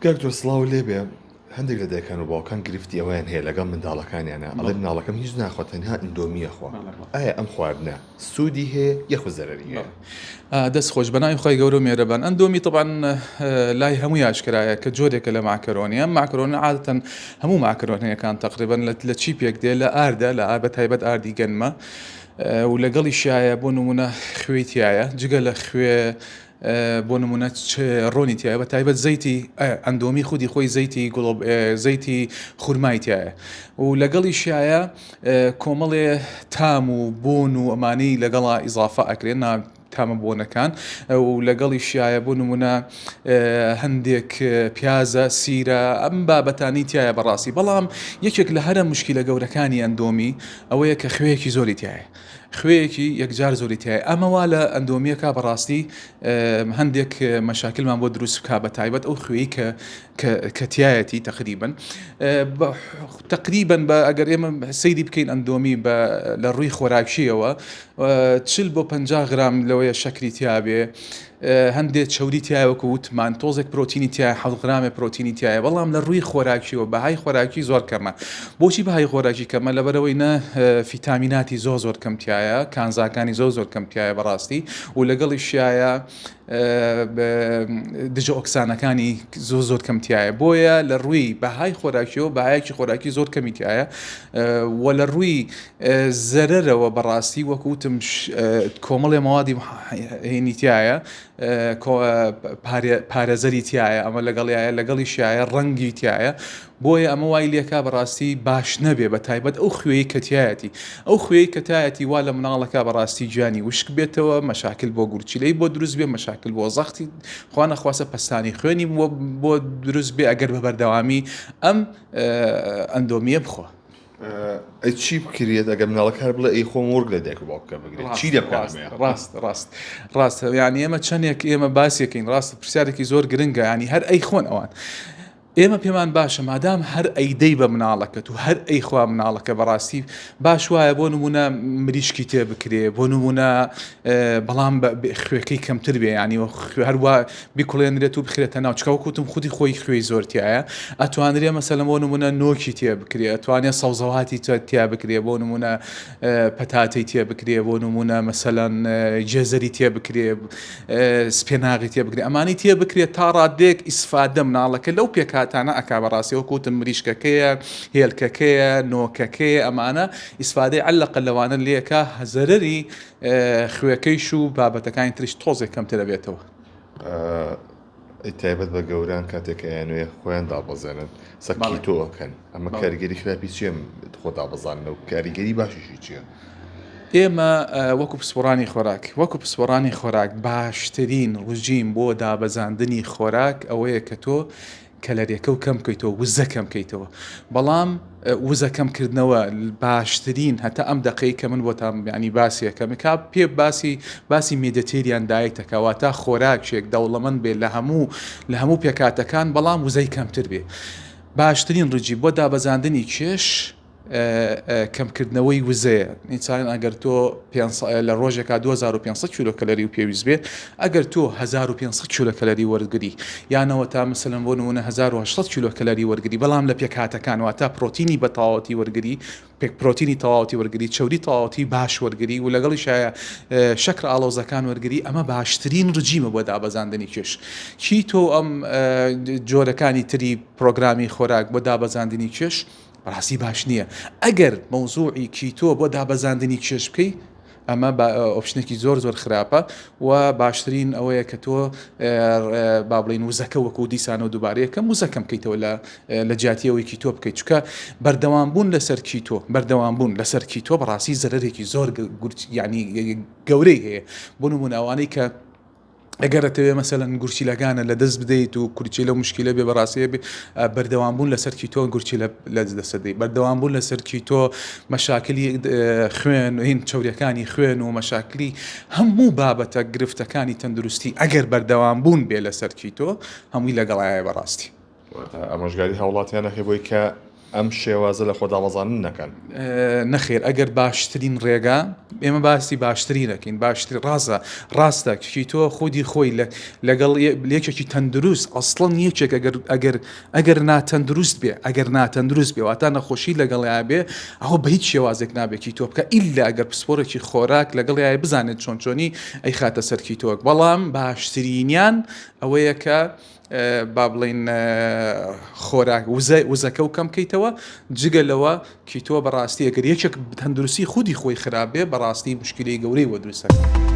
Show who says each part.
Speaker 1: گەرتۆ سڵاو لێبێ هەندێک لە دایکان و باوکان گرفتی ئەویان هەیە لەگەڵ منداڵەکانیانە ئەڵێ مناڵەکەم هیچ ناخوات تەنها ئەندۆمیە خوا ئایا ئەم خواردنە سوودی هەیە یەخ زەرەری هەیە؟
Speaker 2: دەست خۆش بەناوی خۆی گەورە و میێرەبان. ئەندۆمی طبعاً لای هەمووی ئاشکرایە کە جۆرێکە لە ماکەرۆنیە. ماکەرۆنە عادەتەن هەموو ماکەرۆنیەکان تقریباً لە چی پێک دێ لە ئاردە لە ئار بە تایبەت ئاردی گەنمە و لەگەڵی شایە بۆ نمونە خوێتیایە جگە لە خوێ بۆ نمونە ڕۆنی تایە بە تایبەت زەیتی ئەندۆمی خودی خۆی زەیتی زەیتی خورمایتیایە و لەگەڵی شایە کۆمەڵێ تام و بۆن و ئەمانەی لەگەڵا ئیزافە ئەکرێن تامە بۆنەکان و لەگەڵی شایە بۆ نمونە هەندێک پیازە سیرە ئەم بابەتانی تایە بەڕاستی. بەڵام یەکێک لە هەرە مشکلە گەورەکانی ئەندۆمی ئەوەیە کە خوێیەکی زۆری تایە، خوێیەکی یەکجار زۆری تایە. ئەمەوا لە ئەندۆمیەکە بەڕاستی هەندێک مەشاکلمان بۆ دروست بکا بە تایبەت ئەو خوێی کە تایەتی تقریباً بە ئەگەر ئێمە سەیری بکەین ئەندۆمی لە ڕووی خۆراکشیەوە 40 بۆ 50 غرام لەوەیە شەکری تیابێ، هەندێک چەوری تایوەکو وتمان تۆزێک پرۆتینی تایە 7 غرامێ پرۆتینی تایە. بەڵام لە ڕووی خۆراکیەوە بەهای خۆراکی زۆر کەمە. بۆچی بەهای خۆراکی کەمە؟ لەبەرەوەی نە فیتامیناتی زۆر کەم تایە، کانزاکانی زۆر کەم تایە بەڕاستی و لەگەڵی شایە دژە ئۆکسانەکانی زۆر کەم تایە. بۆیە لە ڕووی بەهای خۆراکیەوە بەهایەکی خۆراکی زۆر کەمی تایە و لە ڕووی زەرەرەوە بەڕاستی وەکوتم کۆمەڵێ مەوادی هێنی تایە، پارێزەری تایە، ئەمە لەگەڵی شایە ڕەنگی تایە. بۆیە ئەمە وای لێکا بەڕاستی باش نەبێ بە تایبەت ئەو خوێی کەتایەتی ئەو خوێی کەتایەتی وا لە مناڵەکە بەڕاستی جانی وشک بێتەوە، مەشاکل بۆ گورچیلەی بۆ دروست بێ، مەشاکل بۆ زەختی خوا نەخواسە پەستانی خوێنی بۆ دروست بێ ئەگەر بە بەردەوامی ئەم ئەندۆمیە بخۆ.
Speaker 1: چی بکرێت ئەگەر مناڵەکە بڵێ ئەی خۆم وەرگ لە دایک و باوکە بگرێت چی دەکات؟
Speaker 2: ڕاست یعنی ئێمە چەندێک ئێمە باسیەکەین ڕاست پرسیارێکی زۆر گرنگە، ینی هەر ئەی خۆن ئەوان ئێمە پێمان باشە مادام هەر ئەیدەی بە مناڵەکەت و هەر ئەی خوا مناڵەکە بەڕاستی باش وایە بۆ نمونە مریشکی تێ بکرێ، بۆ نمونە بەڵام خوێەکەی کەمتر بێ، ینی هەروە بیکڵێنرێت و بخرێتە ناو چکەوەکوتم خودی خۆی خوێی زۆرتیایە. ئەتوانرێ مەسەلەن بۆ نمونە نۆکی تێ بکرێ، ئەتوانێت سەوزەواتی تیا بکرێ، بۆ نمونە پەتاتەی تێ بکرێ، بۆ نمونە مەسەلەن جێزەری تێ بکرێ، سپێناغی تێ بکرێ، ئەمانی تێ بکرێت تا ڕادێک ئیسفادە مناڵەکە لەو پێکاتانە ئەکا بەڕاستی وەکوتم مریشکەکەیە، هێلکەکەیە، نۆکەکەیە، ئەمانە ئیسفادەی عەلەقە لەوانە لێکە زەرەری خوێەکەیش و بابەتەکانی تریش تۆزێک کەمتر دەبێتەوە.
Speaker 1: تایبەت بە گەوران کاتێکە یانوێ خۆیان دابەزێنن سەکی تۆەکەن ئەمە کاریگەری خراپی چێم خۆ دابەزانن و کاریگەری باشیشی چییە؟
Speaker 2: ئێمە وەکو پسپۆڕانی خۆراک باشترین ڕژیم بۆ دابەزاندنی خۆراک ئەوەیە کە تۆ کەلەریەکە و کەم بکەیتەوە، وزە کەم بکەیتەوە. بەڵام وزە کەمکردنەوە باشترین هەتا ئەم دەقەی کە من بۆتان ینی باسیەکەم کا پێ باسی مێدیتێریان دایەتەکەواتە خۆراکێک دەوڵەمەند بێت لە هەموو پێکاتەکان، بەڵام وزەی کەمتر بێ. باشترین ڕژی بۆ دابەزاندنی کێش کەمکردنەوەی وزەیە. ئینسان ئەگەر تۆ لە ڕۆژێکا 2500 کیلۆکەلەری و پێویست بێت، ئەگەر تۆ 1500 کیلۆکەلەری وەرگری یانەوە تا مثلەن بۆ نمونە 1800 کیلۆکەلەری وەرگری، بەڵام لە پێکاتەکان واتە پرۆتینی بە تەواوەتی وەرگری، پرۆتینی تەواوەتی وەرگری، چەوری تەواوەتی باش وەرگری و لەگەڵی شایە شەکر ئاڵۆزەکان وەرگری، ئەمە باشترین ڕژیمە بۆ دابەزاندنی کێش. چی تۆ ئەم جۆرەکانی تری پرۆگرامی خۆراک بۆ دابەزاندنی کێش ڕاستی باش نییە. ئەگەر مەوزوعی کیتۆ بۆ دابەزاندنی کێش بکەی ئەمە ئۆپشنێکی زۆر خراپە و باشترین ئەوەیە کە تۆ با بڵین وزەکە وەکو دیسانە و دووبارەیەکەم وزەکەم بکەیتەوە لە جیاتیەوەی کیتۆ بکەیت، چکە بەردەوامبوون لەسەر کیتۆ بەڕاستی زەرەرێکی زۆر ینی گەورەی هەیە. بۆ نمونە ئەوانەی کە ئەگەرەتەوێ مەسەلەن گورچیلەکانە لە دەست بدەیت و کورچی لە مشکلە بێ بەڕاستیە بێ بەردەوامبوون لەسەر کیتۆ گورچی لە دەسەدەی، بەردەوامبوون لەسەر کیتۆ مەشاکلی خوێن و هین چەوریەکانی خوێن و مەشاکلی هەموو بابەتە گرفتەکانی تەندروستی ئەگەر بەردەوامبوون بێ لەسەر کیتۆ هەمووی لەگەڵایە بەڕاستی.
Speaker 1: ئەمەژگاری هاوڵاتیانە هەیە بۆی کە ئەم شێوازە لە خۆداوەزانن نەکەن.
Speaker 2: نەخێر ئەگەر باشترین ڕێگا ئێمە باسی باشترینەکەین باشتری ڕاستە کشی تۆ خودی خۆی لەگەڵ لێکێکی تەندروست ئەسڵەن یەکێک ئەگەر ناتەندروست بێ ئەگەر ناتەندروست بێ واتە نەخۆشی لەگەڵیا بێ ئەوە بە هیچ شێوازێک نابێکی تۆ بکە ئیلا ئەگەر پسپۆرێکی خۆراک لەگەڵیای بزانێت چۆنی ئەی خاتە سەرکی تۆک بەڵام باشترینیان ئەوەیە کە با بڵین خۆراک وزەکە و کەم بکەیتەوە جگەلەوە کی تۆ بەڕاستی ئەگەر یەکێک تەندروستی خودی خۆی خراپێ بەڕاستی مشکلەی گەورەی بۆ دروستەکە.